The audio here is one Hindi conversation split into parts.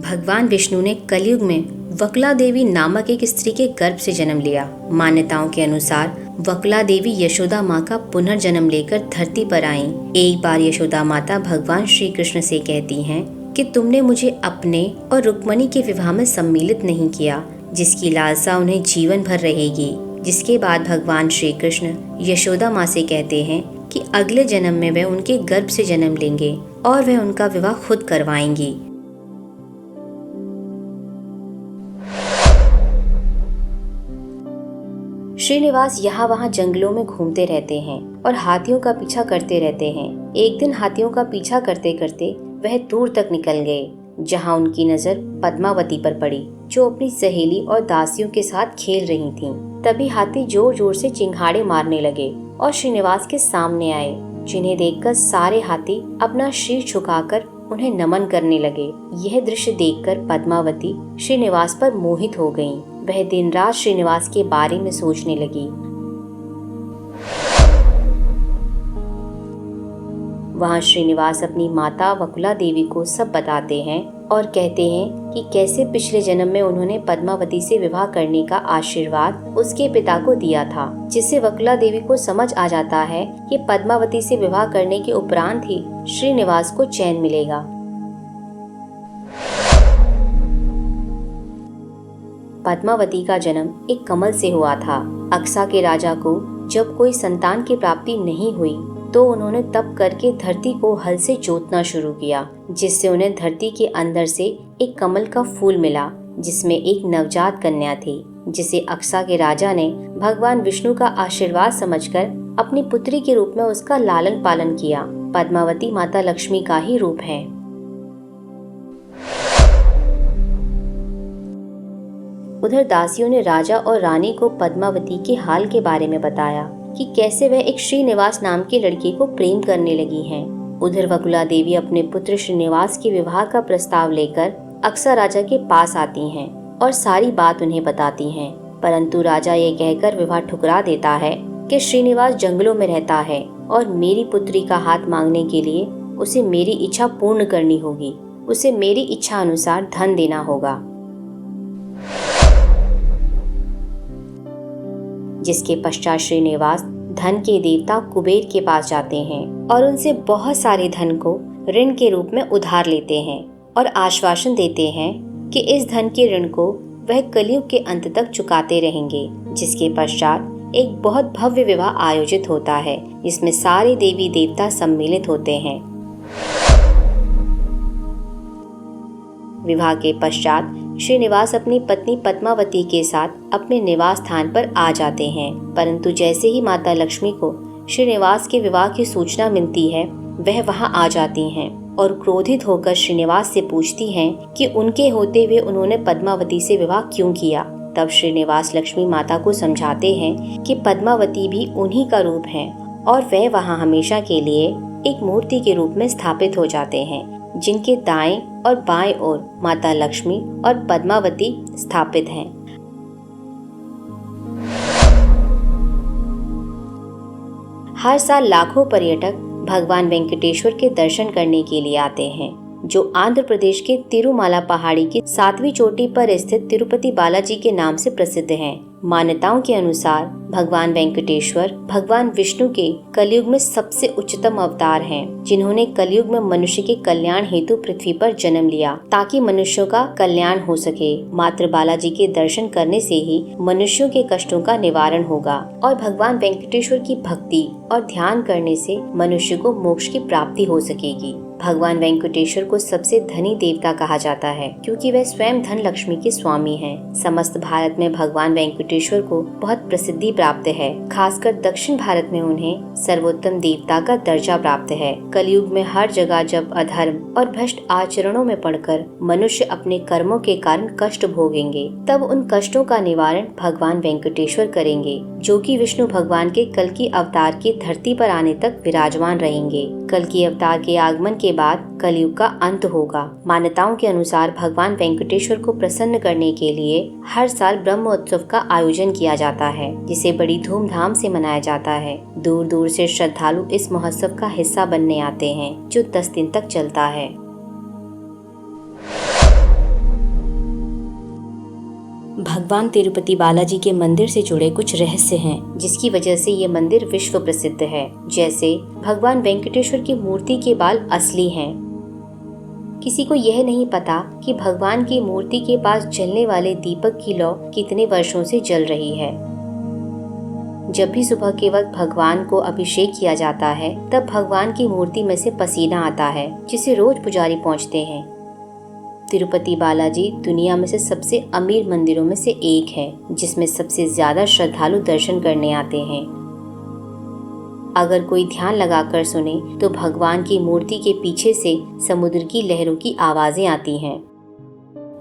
भगवान विष्णु ने कलयुग में वकुला देवी नामक एक स्त्री के गर्भ से जन्म लिया। मान्यताओं के अनुसार वकुला देवी यशोदा माँ का पुनर्जन्म लेकर धरती पर आईं। एक बार यशोदा माता भगवान श्री कृष्ण से कहती हैं कि तुमने मुझे अपने और रुक्मणी के विवाह में सम्मिलित नहीं किया, जिसकी लालसा उन्हें जीवन भर रहेगी। जिसके बाद भगवान श्री कृष्ण यशोदा माँ से कहते हैं कि अगले जन्म में वह उनके गर्भ से जन्म लेंगे और वह उनका विवाह खुद करवाएंगी। श्रीनिवास यहाँ वहाँ जंगलों में घूमते रहते हैं और हाथियों का पीछा करते रहते हैं। एक दिन हाथियों का पीछा करते करते वह दूर तक निकल गए, जहाँ उनकी नजर पद्मावती पर पड़ी, जो अपनी सहेली और दासियों के साथ खेल रही थीं। तभी हाथी जोर जोर से चिंगाड़े मारने लगे और श्रीनिवास के सामने आए, जिन्हें देखकर सारे हाथी अपना शीर झुकाकर उन्हें नमन करने लगे। यह दृश्य देखकर पद्मावती श्रीनिवास पर मोहित हो गईं। वह दिन रात श्रीनिवास के बारे में सोचने लगी। वहाँ श्रीनिवास अपनी माता वकुला देवी को सब बताते हैं और कहते हैं कि कैसे पिछले जन्म में उन्होंने पद्मावती से विवाह करने का आशीर्वाद उसके पिता को दिया था, जिससे वकुला देवी को समझ आ जाता है कि पद्मावती से विवाह करने के उपरांत ही श्रीनिवास को चैन मिलेगा। पद्मावती का जन्म एक कमल से हुआ था। अक्सा के राजा को जब कोई संतान की प्राप्ति नहीं हुई तो उन्होंने तप करके धरती को हल से जोतना शुरू किया, जिससे उन्हें धरती के अंदर से एक कमल का फूल मिला, जिसमें एक नवजात कन्या थी, जिसे अक्सा के राजा ने भगवान विष्णु का आशीर्वाद समझकर अपनी पुत्री के रूप में उसका लालन पालन किया। पद्मावती माता लक्ष्मी का ही रूप है। उधर दासियों ने राजा और रानी को पद्मावती के हाल के बारे में बताया कि कैसे वह एक श्रीनिवास नाम के लड़के को प्रेम करने लगी हैं। उधर वकुला देवी अपने पुत्र श्रीनिवास के विवाह का प्रस्ताव लेकर अक्सा राजा के पास आती हैं और सारी बात उन्हें बताती हैं, परंतु राजा ये कहकर विवाह ठुकरा देता है कि श्रीनिवास जंगलों में रहता है और मेरी पुत्री का हाथ मांगने के लिए उसे मेरी इच्छा पूर्ण करनी होगी, उसे मेरी इच्छा अनुसार धन देना होगा। जिसके पश्चात श्रीनिवास धन के देवता कुबेर के पास जाते हैं और उनसे बहुत सारे धन को ऋण के रूप में उधार लेते हैं और आश्वासन देते हैं कि इस धन के ऋण को वह कलयुग के अंत तक चुकाते रहेंगे। जिसके पश्चात एक बहुत भव्य विवाह आयोजित होता है, जिसमें सारे देवी देवता सम्मिलित होते हैं। विवाह के पश्चात श्रीनिवास अपनी पत्नी पद्मावती के साथ अपने निवास स्थान पर आ जाते हैं, परंतु जैसे ही माता लक्ष्मी को श्रीनिवास के विवाह की सूचना मिलती है, वह वहां आ जाती हैं और क्रोधित होकर श्रीनिवास से पूछती हैं कि उनके होते हुए उन्होंने पद्मावती से विवाह क्यों किया। तब श्रीनिवास लक्ष्मी माता को समझाते हैं कि पद्मावती भी उन्हीं का रूप है और वह वहां हमेशा के लिए एक मूर्ति के रूप में स्थापित हो जाते हैं, जिनके दाएं और बाएं ओर माता लक्ष्मी और पद्मावती स्थापित हैं। हर साल लाखों पर्यटक भगवान वेंकटेश्वर के दर्शन करने के लिए आते हैं, जो आंध्र प्रदेश के तिरुमाला पहाड़ी की 7वीं चोटी पर स्थित तिरुपति बालाजी के नाम से प्रसिद्ध हैं। मान्यताओं के अनुसार भगवान वेंकटेश्वर भगवान विष्णु के कलयुग में सबसे उच्चतम अवतार हैं, जिन्होंने कलयुग में मनुष्य के कल्याण हेतु पृथ्वी पर जन्म लिया ताकि मनुष्यों का कल्याण हो सके। मात्र बालाजी के दर्शन करने से ही मनुष्यों के कष्टों का निवारण होगा और भगवान वेंकटेश्वर की भक्ति और ध्यान करने से मनुष्य को मोक्ष की प्राप्ति हो सकेगी। भगवान वेंकटेश्वर को सबसे धनी देवता कहा जाता है, क्योंकि वह स्वयं धन लक्ष्मी के स्वामी हैं। समस्त भारत में भगवान वेंकटेश्वर को बहुत प्रसिद्धि प्राप्त है। खासकर दक्षिण भारत में उन्हें सर्वोत्तम देवता का दर्जा प्राप्त है। कलयुग में हर जगह जब अधर्म और भ्रष्ट आचरणों में पड़कर मनुष्य अपने कर्मों के कारण कष्ट भोगेंगे, तब उन कष्टों का निवारण भगवान वेंकटेश्वर करेंगे, जो कि विष्णु भगवान के कल्कि अवतार के धरती पर आने तक विराजमान रहेंगे। कल्कि अवतार के आगमन के बाद कलयुग का अंत होगा। मान्यताओं के अनुसार भगवान वेंकटेश्वर को प्रसन्न करने के लिए हर साल ब्रह्मोत्सव का आयोजन किया जाता है, जिसे बड़ी धूमधाम से मनाया जाता है। दूर दूर से श्रद्धालु इस महोत्सव का हिस्सा बनने आते हैं, जो 10 दिन तक चलता है। भगवान तिरुपति बालाजी के मंदिर से जुड़े कुछ रहस्य हैं, जिसकी वजह से ये मंदिर विश्व प्रसिद्ध है। जैसे भगवान वेंकटेश्वर की मूर्ति के बाल असली हैं। किसी को यह नहीं पता कि भगवान की मूर्ति के पास जलने वाले दीपक की लौ कितने वर्षों से जल रही है। जब भी सुबह के वक्त भगवान को अभिषेक किया जाता है, तब भगवान की मूर्ति में से पसीना आता है, जिसे रोज पुजारी पोंछते हैं। तिरुपति बालाजी दुनिया में से सबसे अमीर मंदिरों में से एक है, जिसमें सबसे ज्यादा श्रद्धालु दर्शन करने आते हैं। अगर कोई ध्यान लगाकर सुने तो भगवान की मूर्ति के पीछे से समुद्र की लहरों की आवाजें आती हैं।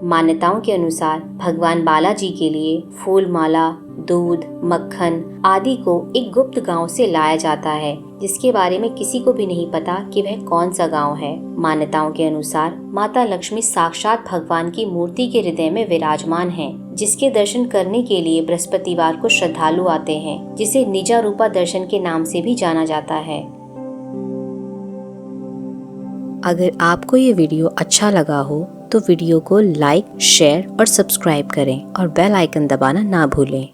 मान्यताओं के अनुसार भगवान बालाजी के लिए फूल माला, दूध, मक्खन आदि को एक गुप्त गांव से लाया जाता है, जिसके बारे में किसी को भी नहीं पता कि वह कौन सा गांव है। मान्यताओं के अनुसार माता लक्ष्मी साक्षात भगवान की मूर्ति के हृदय में विराजमान हैं, जिसके दर्शन करने के लिए बृहस्पतिवार को श्रद्धालु आते हैं, जिसे निजा रूपा दर्शन के नाम से भी जाना जाता है। अगर आपको ये वीडियो अच्छा लगा हो तो वीडियो को लाइक, शेयर और सब्सक्राइब करें और बेल आइकन दबाना ना भूलें।